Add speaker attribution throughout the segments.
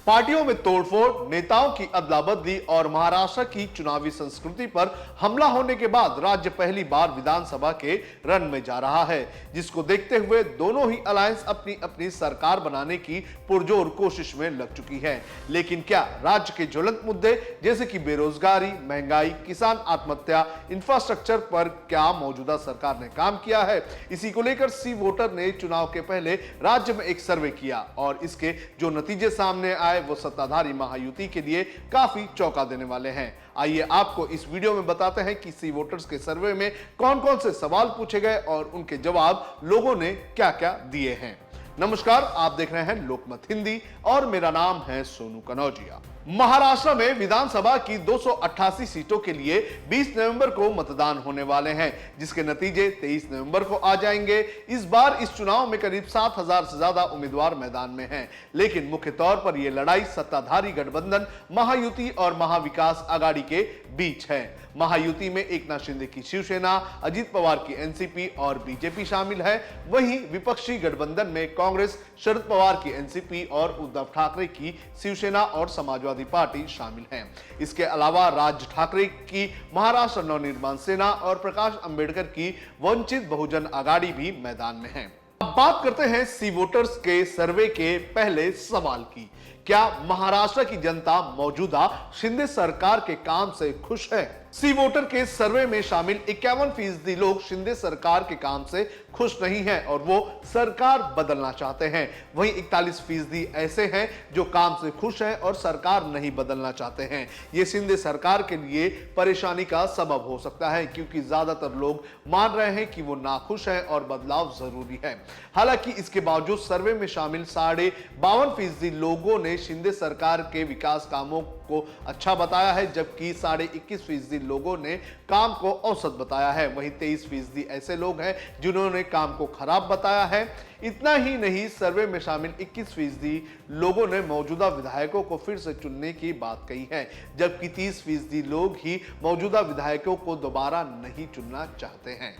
Speaker 1: पार्टियों में तोड़फोड़, नेताओं की अदला बदली और महाराष्ट्र की चुनावी संस्कृति पर हमला होने के बाद राज्य पहली बार विधानसभा के रन में जा रहा है, जिसको देखते हुए दोनों ही अलायंस अपनी अपनी सरकार बनाने की पुरजोर कोशिश में लग चुकी है। लेकिन क्या राज्य के ज्वलंत मुद्दे जैसे कि बेरोजगारी, महंगाई, किसान आत्महत्या, इंफ्रास्ट्रक्चर पर क्या मौजूदा सरकार ने काम किया है? इसी को लेकर सी वोटर ने चुनाव के पहले राज्य में एक सर्वे किया और इसके जो नतीजे सामने आए वो सत्ताधारी महायुति के लिए काफी चौंका देने वाले हैं। आइए आपको इस वीडियो में बताते हैं कि सी वोटर्स के सर्वे में कौन कौन से सवाल पूछे गए और उनके जवाब लोगों ने क्या क्या दिए हैं। नमस्कार, आप देख रहे हैं लोकमत हिंदी और मेरा नाम है सोनू कनौजिया। महाराष्ट्र में विधानसभा की 288 सीटों के लिए 20 नवंबर को मतदान होने वाले हैं, जिसके नतीजे 23 नवंबर को आ जाएंगे। इस बार इस चुनाव में करीब 7,000 से ज्यादा उम्मीदवार मैदान में हैं, लेकिन मुख्य तौर पर यह लड़ाई सत्ताधारी गठबंधन महायुति और महाविकास आघाड़ी के बीच है। महायुति में एकनाथ शिंदे की शिवसेना, अजित पवार की एनसीपी और बीजेपी शामिल है। वहीं विपक्षी गठबंधन में कांग्रेस, शरद पवार की एनसीपी और उद्धव ठाकरे की शिवसेना और समाजवादी पार्टी शामिल हैं। इसके अलावा राज ठाकरे की महाराष्ट्र नवनिर्माण सेना और प्रकाश अंबेडकर की वंचित बहुजन आघाड़ी भी मैदान में है। अब बात करते हैं सी वोटर्स के सर्वे के पहले सवाल की। क्या महाराष्ट्र की जनता मौजूदा शिंदे सरकार के काम से खुश है? सी वोटर के सर्वे में शामिल 51% लोग शिंदे सरकार के काम से खुश नहीं हैं और वो सरकार बदलना चाहते हैं। वहीं 41% ऐसे हैं जो काम से खुश हैं और सरकार नहीं बदलना चाहते हैं। ये शिंदे सरकार के लिए परेशानी का सबब हो सकता है, क्योंकि ज्यादातर लोग मान रहे हैं कि वो नाखुश हैं और बदलाव जरूरी है। हालांकि इसके बावजूद सर्वे में शामिल 52% लोगों ने शिंदे सरकार के विकास कामों को अच्छा बताया है, जबकि 21% लोगों ने काम को औसत बताया है। वहीं 23% ऐसे लोग हैं जिन्होंने काम को खराब बताया है। इतना ही नहीं, सर्वे में शामिल 21% लोगों ने मौजूदा विधायकों को फिर से चुनने की बात कही है, जबकि 30% लोग ही मौजूदा विधायकों को दोबारा नहीं चुनना चाहते हैं।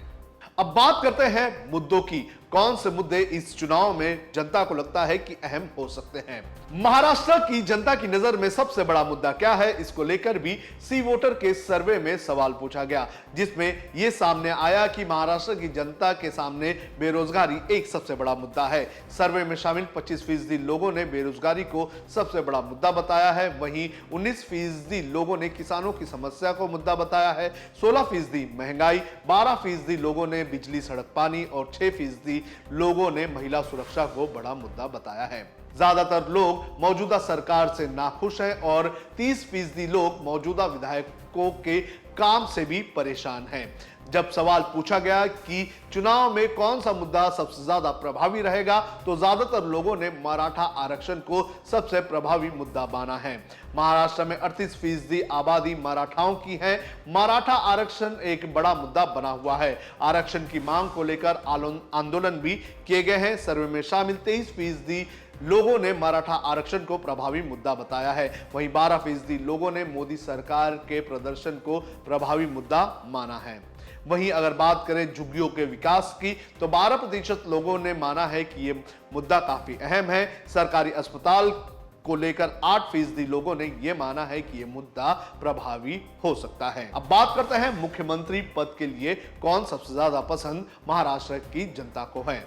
Speaker 1: अब बात करते हैं मुद्दों की। कौन से मुद्दे इस चुनाव में जनता को लगता है कि अहम हो सकते हैं? महाराष्ट्र की जनता की नजर में सबसे बड़ा मुद्दा क्या है, इसको लेकर भी सी वोटर के सर्वे में सवाल पूछा गया, जिसमें यह सामने आया कि महाराष्ट्र की जनता के सामने बेरोजगारी एक सबसे बड़ा मुद्दा है। सर्वे में शामिल 25% लोगों ने बेरोजगारी को सबसे बड़ा मुद्दा बताया है। वहीं 19% लोगों ने किसानों की समस्या को मुद्दा बताया है। 16% महंगाई, 12% लोगों ने बिजली, सड़क, पानी और 6% लोगों ने महिला सुरक्षा को बड़ा मुद्दा बताया है। ज्यादातर लोग मौजूदा सरकार से नाखुश हैं और 30% लोग मौजूदा विधायकों के काम से भी परेशान हैं। जब सवाल पूछा गया कि चुनाव में कौन सा मुद्दा सबसे ज्यादा प्रभावी रहेगा, तो ज्यादातर लोगों ने मराठा आरक्षण को सबसे प्रभावी मुद्दा माना है। महाराष्ट्र में 38% आबादी मराठाओं की है। मराठा आरक्षण एक बड़ा मुद्दा बना हुआ है। आरक्षण की मांग को लेकर आंदोलन भी किए गए हैं। सर्वे में शामिल 23% लोगों ने मराठा आरक्षण को प्रभावी मुद्दा बताया है। वहीं 12% लोगों ने मोदी सरकार के प्रदर्शन को प्रभावी मुद्दा माना है। वहीं अगर बात करें झुग्गियों के विकास की, तो 12% लोगों ने माना है कि यह मुद्दा काफी अहम है। सरकारी अस्पताल को लेकर 8% लोगों ने यह माना है कि यह मुद्दा प्रभावी हो सकता है। अब बात करते हैं मुख्यमंत्री पद के लिए कौन सबसे ज्यादा पसंद महाराष्ट्र की जनता को है।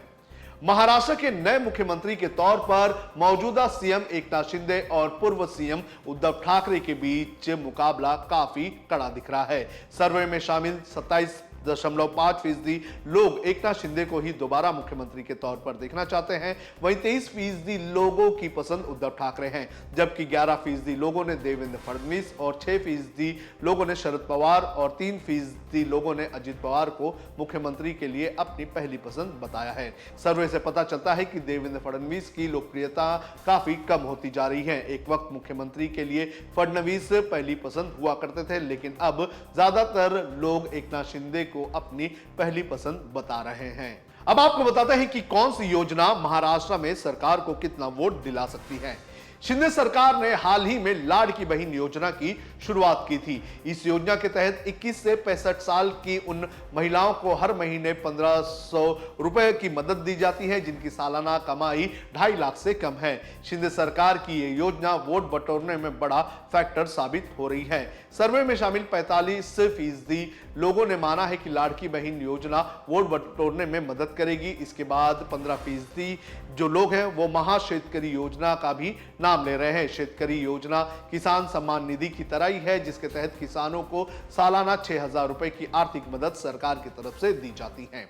Speaker 1: महाराष्ट्र के नए मुख्यमंत्री के तौर पर मौजूदा सीएम एकनाथ शिंदे और पूर्व सीएम उद्धव ठाकरे के बीच मुकाबला काफी कड़ा दिख रहा है। सर्वे में शामिल 27.5% लोग एकनाथ शिंदे को ही दोबारा मुख्यमंत्री के तौर पर देखना चाहते हैं। वहीं 23% लोगों की पसंद उद्धव ठाकरे हैं, जबकि 11% लोगों ने देवेंद्र फडणवीस और 6% लोगों ने शरद पवार और 3% लोगों ने अजित पवार को मुख्यमंत्री के लिए अपनी पहली पसंद बताया है। सर्वे से पता चलता है कि देवेंद्र फडणवीस की लोकप्रियता काफी कम होती जा रही है। एक वक्त मुख्यमंत्री के लिए फडणवीस पहली पसंद हुआ करते थे, लेकिन अब ज्यादातर लोग एकनाथ शिंदे को अपनी पहली पसंद बता रहे हैं। अब आपको बताते हैं कि कौन सी योजना महाराष्ट्र में सरकार को कितना वोट दिला सकती है। शिंदे सरकार ने हाल ही में लाडकी बहन योजना की शुरुआत की थी। इस योजना के तहत 21 से 65 साल की उन महिलाओं को हर महीने 1500 रुपए की मदद दी जाती है जिनकी सालाना कमाई 2.5 लाख से कम है। शिंदे सरकार की ये योजना वोट बटोरने में बड़ा फैक्टर साबित हो रही है। सर्वे में शामिल 45% लोगों ने माना है कि लाड़की बहन योजना वोट बटोरने में मदद करेगी। इसके बाद 15% जो लोग हैं वो महाशेतकरी योजना का भी नाम ले रहे हैं। शेतकरी योजना किसान सम्मान निधि की तरह ही है जिसके तहत किसानों को सालाना 6,000 रुपए की आर्थिक मदद सरकार की तरफ से दी जाती है।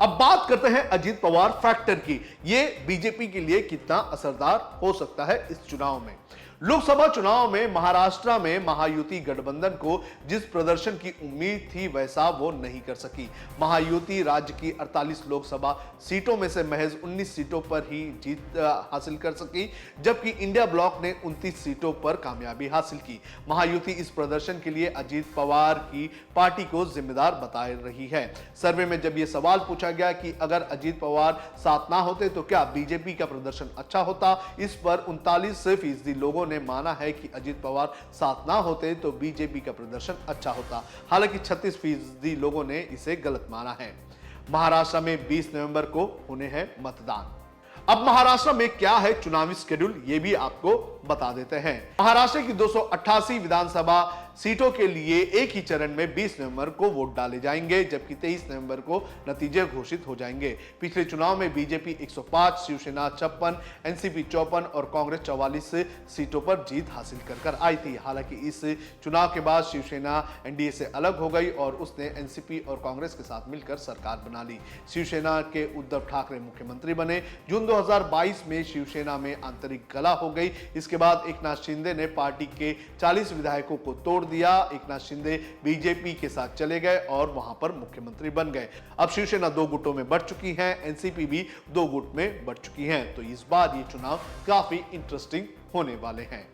Speaker 1: अब बात करते हैं अजीत पवार फैक्टर की। ये बीजेपी के लिए कितना असरदार हो सकता है इस चुनाव में। लोकसभा चुनाव में महाराष्ट्र में महायुति गठबंधन को जिस प्रदर्शन की उम्मीद थी वैसा वो नहीं कर सकी। महायुति राज्य की 48 लोकसभा सीटों में से महज 19 सीटों पर ही जीत हासिल कर सकी, जबकि इंडिया ब्लॉक ने 29 सीटों पर कामयाबी हासिल की। महायुति इस प्रदर्शन के लिए अजीत पवार की पार्टी को जिम्मेदार बता रही है। सर्वे में जब यह सवाल पूछा गया कि अगर अजीत पवार साथ ना होते तो क्या बीजेपी का प्रदर्शन अच्छा होता, इस पर 39% लोगों ने माना है कि अजीत पवार साथ ना होते तो बीजेपी का प्रदर्शन अच्छा होता। हालांकि 36% लोगों ने इसे गलत माना है। महाराष्ट्र में 20 नवंबर को होने हैं मतदान। अब महाराष्ट्र में क्या है चुनावी शेड्यूल ये भी आपको बता देते हैं। महाराष्ट्र की 288 विधानसभा सीटों के लिए एक ही चरण में 20 नवंबर को वोट डाले जाएंगे, जबकि 23 नवंबर को नतीजे घोषित हो जाएंगे। पिछले चुनाव में बीजेपी 105, शिवसेना 56, एनसीपी 54 और कांग्रेस 44 सीटों पर जीत हासिल कर आई थी। हालांकि इस चुनाव के बाद शिवसेना एनडीए से अलग हो गई और उसने एनसीपी और कांग्रेस के साथ मिलकर सरकार बना ली। शिवसेना के उद्धव ठाकरे मुख्यमंत्री बने। जून 2022 में शिवसेना में आंतरिक कलह हो गई। इसके बाद एकनाथ शिंदे ने पार्टी के 40 विधायकों को तोड़ दिया। एकनाथ शिंदे बीजेपी के साथ चले गए और वहां पर मुख्यमंत्री बन गए। अब शिवसेना 2 गुटों में बढ़ चुकी है, एनसीपी भी 2 गुट में बढ़ चुकी है। तो इस बार ये चुनाव काफी इंटरेस्टिंग होने वाले हैं।